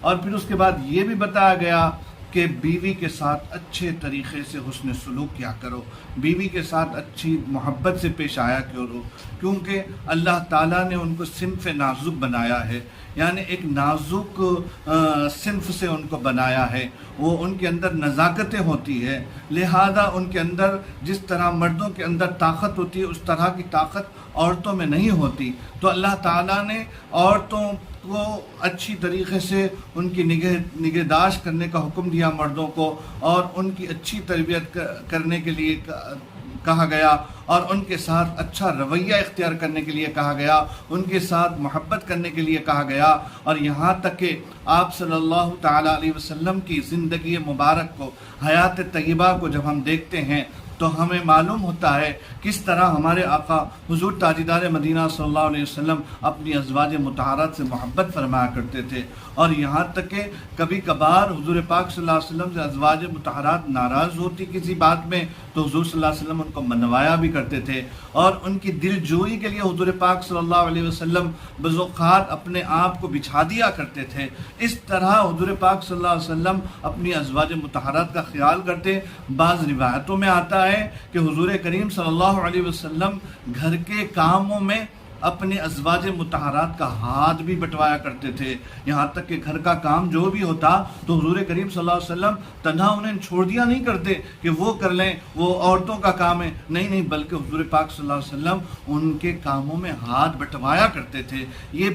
اور پھر اس کے بعد یہ بھی بتایا گیا کہ بیوی کے ساتھ اچھے طریقے سے حسن سلوک کیا کرو، بیوی کے ساتھ اچھی محبت سے پیش آیا کرو، کیونکہ اللہ تعالیٰ نے ان کو صنف نازک بنایا ہے، یعنی ایک نازک صنف سے ان کو بنایا ہے، وہ ان کے اندر نزاکتیں ہوتی ہے، لہذا ان کے اندر جس طرح مردوں کے اندر طاقت ہوتی ہے اس طرح کی طاقت عورتوں میں نہیں ہوتی، تو اللہ تعالیٰ نے عورتوں کو اچھی طریقے سے ان کی نگہداشت کرنے کا حکم دیا مردوں کو، اور ان کی اچھی تربیت کرنے کے لیے کہا گیا، اور ان کے ساتھ اچھا رویہ اختیار کرنے کے لیے کہا گیا، ان کے ساتھ محبت کرنے کے لیے کہا گیا، اور یہاں تک کہ آپ صلی اللہ تعالیٰ علیہ وسلم کی زندگی مبارک کو، حیات طیبہ کو جب ہم دیکھتے ہیں تو ہمیں معلوم ہوتا ہے کس طرح ہمارے آقا حضور تاجدار مدینہ صلی اللہ علیہ وسلم اپنی ازواج مطہرات سے محبت فرمایا کرتے تھے، اور یہاں تک کہ کبھی کبھار حضور پاک صلی اللہ علیہ وسلم سے ازواج مطہرات ناراض ہوتی کسی بات میں تو حضور صلی اللہ علیہ وسلم ان کو منوایا بھی کرتے تھے، اور ان کی دل جوئی کے لیے حضور پاک صلی اللہ علیہ وسلم بعض اوقات اپنے آپ کو بچھا دیا کرتے تھے۔ اس طرح حضور پاک صلی اللہ علیہ وسلم اپنی ازواج مطہرات کا خیال کرتے۔ بعض روایتوں میں آتا ہے کہ حضور کریم صلی اللہ علیہ وسلم گھر کے کاموں میں اپنے ازواج مطہرات کا ہاتھ بھی بٹوایا کرتے تھے، یہاں تک کہ گھر کا کام جو بھی ہوتا تو حضور کریم صلی اللہ علیہ وسلم تنہا انہیں چھوڑ دیا نہیں کرتے کہ وہ کر لیں، وہ عورتوں کا کام ہے، نہیں، بلکہ حضور پاک صلی اللہ علیہ وسلم ان کے کاموں میں ہاتھ بٹوایا کرتے تھے۔ یہ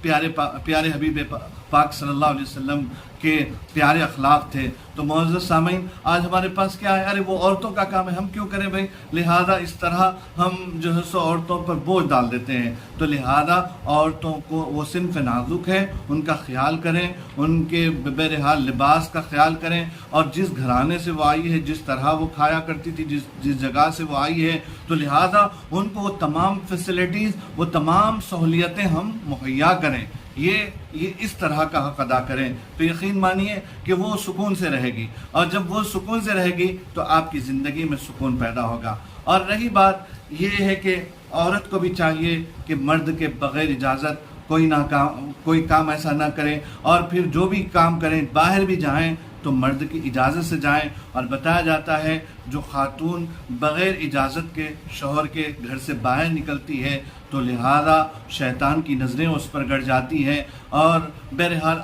پیارے حبیب پاک صلی اللہ علیہ وسلم کے پیارے اخلاق تھے۔ تو معزز سامعین، آج ہمارے پاس کیا ہے؟ ارے وہ عورتوں کا کام ہے، ہم کیوں کریں بھائی؟ لہذا اس طرح ہم جو ہے سو عورتوں پر بوجھ ڈال دیتے ہیں، تو لہذا عورتوں کو وہ صنف نازک ہے، ان کا خیال کریں، ان کے بہرحال لباس کا خیال کریں، اور جس گھرانے سے وہ آئی ہے، جس طرح وہ کھایا کرتی تھی، جس جگہ سے وہ آئی ہے، تو لہذا ان کو وہ تمام فیسلٹیز، وہ تمام سہولیتیں ہم مہیا کریں، یہ اس طرح کا حق ادا کریں، تو یقین مانیے کہ وہ سکون سے رہے گی، اور جب وہ سکون سے رہے گی تو آپ کی زندگی میں سکون پیدا ہوگا۔ اور رہی بات یہ ہے کہ عورت کو بھی چاہیے کہ مرد کے بغیر اجازت کوئی کام ایسا نہ کرے، اور پھر جو بھی کام کریں، باہر بھی جائیں تو مرد کی اجازت سے جائیں، اور بتایا جاتا ہے جو خاتون بغیر اجازت کے شوہر کے گھر سے باہر نکلتی ہے تو لہذا شیطان کی نظریں اس پر گڑ جاتی ہیں، اور بہرحال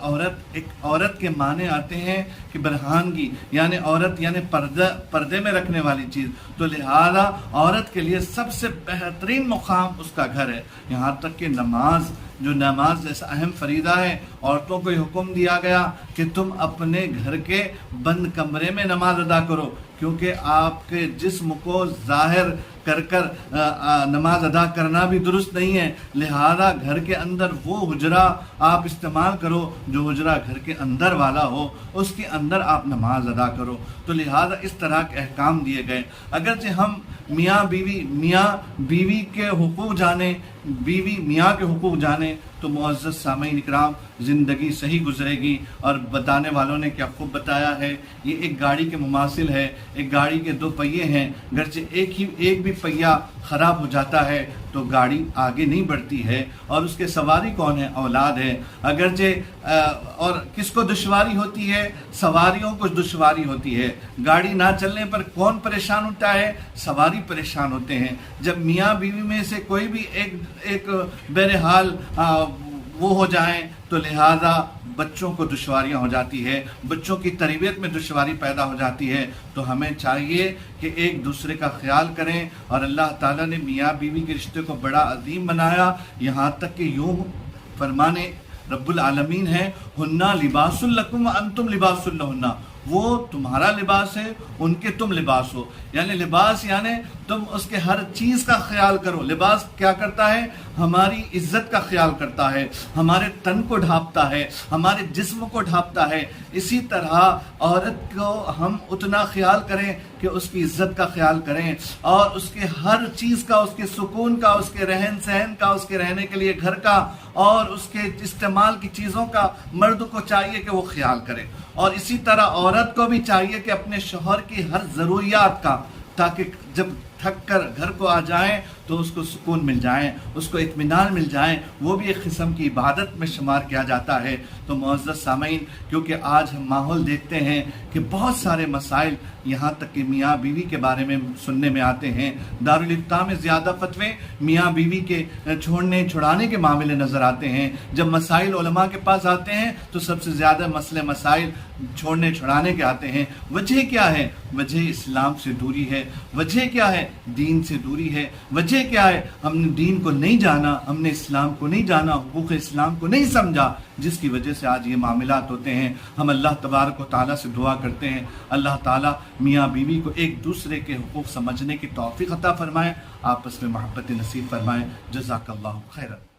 ایک عورت کے معنی آتے ہیں کہ برہانگی، یعنی عورت یعنی پردے میں رکھنے والی چیز، تو لہذا عورت کے لیے سب سے بہترین مقام اس کا گھر ہے، یہاں تک کہ نماز جیسا اہم فریضہ ہے، عورتوں کو یہ حکم دیا گیا کہ تم اپنے گھر کے بند کمرے میں نماز ادا کرو، کیونکہ آپ کے جسم کو ظاہر کر نماز ادا کرنا بھی درست نہیں ہے، لہذا گھر کے اندر وہ حجرہ آپ استعمال کرو جو حجرہ گھر کے اندر والا ہو، اس کے اندر آپ نماز ادا کرو، تو لہذا اس طرح کے احکام دیے گئے۔ اگرچہ ہم میاں بیوی کے حقوق جانیں، بیوی میاں کے حقوق جانیں تو معزز سامعین اکرام زندگی صحیح گزرے گی، اور بتانے والوں نے کیا خوب بتایا ہے، یہ ایک گاڑی کے مماثل ہے، ایک گاڑی کے دو پہیے ہیں، گرچہ ایک بھی پہیا خراب ہو جاتا ہے تو گاڑی آگے نہیں بڑھتی ہے، اور اس کے سواری کون ہے؟ اولاد ہے، اگرچہ اور کس کو دشواری ہوتی ہے؟ سواریوں کو دشواری ہوتی ہے، گاڑی نہ چلنے پر کون پریشان ہوتا ہے؟ سواری پریشان ہوتے ہیں۔ جب میاں بیوی میں سے کوئی بھی ایک بہرحال وہ ہو جائیں تو لہذا بچوں کو دشواریاں ہو جاتی ہے، بچوں کی تربیت میں دشواری پیدا ہو جاتی ہے، تو ہمیں چاہیے کہ ایک دوسرے کا خیال کریں، اور اللہ تعالیٰ نے میاں بیوی کے رشتے کو بڑا عظیم بنایا، یہاں تک کہ یوں فرمانے رب العالمین ہے، ہنہ لباس لکم وانتم لباس لہن، وہ تمہارا لباس ہے، ان کے تم لباس ہو، یعنی لباس یعنی تم اس کے ہر چیز کا خیال کرو۔ لباس کیا کرتا ہے؟ ہماری عزت کا خیال کرتا ہے، ہمارے تن کو ڈھانپتا ہے، ہمارے جسم کو ڈھانپتا ہے، اسی طرح عورت کو ہم اتنا خیال کریں کہ اس کی عزت کا خیال کریں، اور اس کے ہر چیز کا، اس کے سکون کا، اس کے رہن سہن کا، اس کے رہنے کے لیے گھر کا، اور اس کے استعمال کی چیزوں کا مرد کو چاہیے کہ وہ خیال کرے، اور اسی طرح عورت کو بھی چاہیے کہ اپنے شوہر کی ہر ضروریات کا، تاکہ جب تھک کر گھر کو آ جائیں تو تو اس کو سکون مل جائیں، اس کو اطمینان مل جائیں، وہ بھی ایک قسم کی عبادت میں شمار کیا جاتا ہے۔ تو معزز سامعین، کیونکہ آج ہم ماحول دیکھتے ہیں کہ بہت سارے مسائل یہاں تک کہ میاں بیوی کے بارے میں سننے میں آتے ہیں، دارالافتاء میں زیادہ فتوے میاں بیوی کے چھوڑنے چھڑانے کے معاملے نظر آتے ہیں۔ جب مسائل علماء کے پاس آتے ہیں تو سب سے زیادہ مسائل چھوڑنے چھڑانے کے آتے ہیں۔ وجہ کیا ہے؟ وجہ اسلام سے دوری ہے۔ وجہ کیا ہے؟ دین سے دوری ہے۔ وجہ کیا ہے؟ ہم نے دین کو نہیں جانا، ہم نے اسلام کو نہیں جانا، حقوق اسلام کو نہیں سمجھا، جس کی وجہ سے آج یہ معاملات ہوتے ہیں۔ ہم اللہ تبارک و تعالیٰ سے دعا کرتے ہیں، اللہ تعالیٰ میاں بیوی کو ایک دوسرے کے حقوق سمجھنے کی توفیق عطا فرمائے، آپس میں محبت نصیب فرمائے۔ جزاک اللہ خیرا۔